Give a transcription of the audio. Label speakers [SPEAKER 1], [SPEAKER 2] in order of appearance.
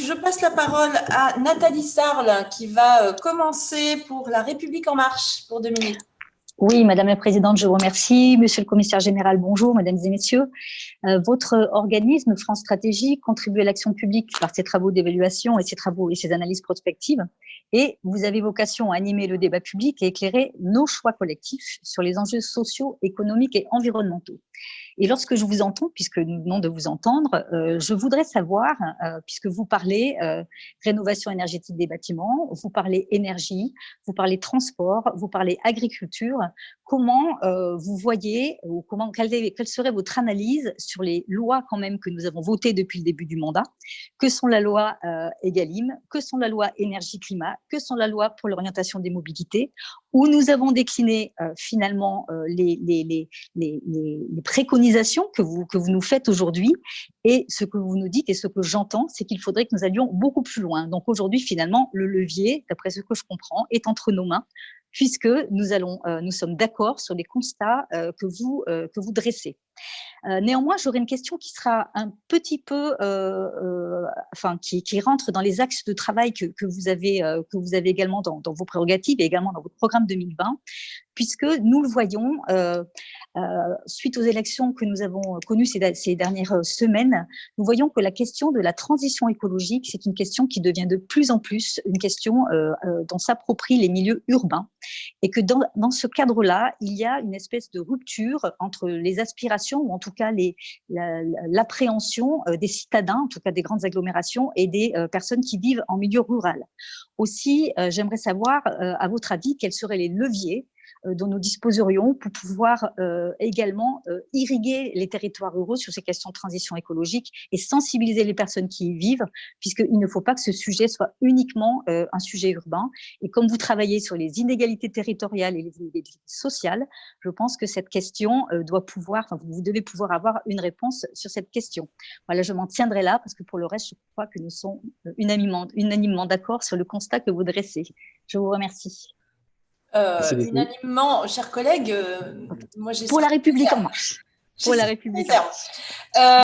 [SPEAKER 1] je passe la parole à Nathalie Sarle qui va commencer pour La République en marche pour 2 minutes.
[SPEAKER 2] Oui, Madame la Présidente, je vous remercie. Monsieur le Commissaire général, bonjour, Mesdames et Messieurs. Votre organisme, France Stratégie, contribue à l'action publique par ses travaux d'évaluation et ses analyses prospectives. Et vous avez vocation à animer le débat public et éclairer nos choix collectifs sur les enjeux sociaux, économiques et environnementaux. Et lorsque je vous entends, puisque nous venons de vous entendre, je voudrais savoir, puisque vous parlez rénovation énergétique des bâtiments, vous parlez énergie, vous parlez transport, vous parlez agriculture, comment vous voyez, ou quelle serait votre analyse sur les lois quand même que nous avons votées depuis le début du mandat, que sont la loi Egalim, que sont la loi énergie-climat, que sont la loi pour l'orientation des mobilités, où nous avons décliné finalement les préconisations que vous nous faites aujourd'hui, et ce que vous nous dites et ce que j'entends, c'est qu'il faudrait que nous allions beaucoup plus loin. Donc aujourd'hui, finalement, le levier, d'après ce que je comprends, est entre nos mains, puisque nous sommes d'accord sur les constats que vous dressez. Néanmoins, j'aurais une question qui sera un petit peu, qui rentre dans les axes de travail que vous avez également dans vos prérogatives et également dans votre programme 2020, puisque nous le voyons, suite aux élections que nous avons connues ces dernières semaines, nous voyons que la question de la transition écologique, c'est une question qui devient de plus en plus une question dont s'approprient les milieux urbains, et que dans ce cadre-là, il y a une espèce de rupture entre les aspirations, ou en tout cas l'appréhension des citadins, en tout cas des grandes agglomérations, et des personnes qui vivent en milieu rural. Aussi, j'aimerais savoir, à votre avis, quels seraient les leviers dont nous disposerions pour pouvoir également irriguer les territoires ruraux sur ces questions de transition écologique et sensibiliser les personnes qui y vivent, puisqu'il ne faut pas que ce sujet soit uniquement un sujet urbain. Et comme vous travaillez sur les inégalités territoriales et les inégalités sociales, je pense que cette question vous devez pouvoir avoir une réponse sur cette question. Voilà, je m'en tiendrai là, parce que pour le reste, je crois que nous sommes unanimement d'accord sur le constat que vous dressez. Je vous remercie.
[SPEAKER 1] Unanimement, chers collègues, moi j'ai
[SPEAKER 2] pour la République en marche. Pour la République en marche.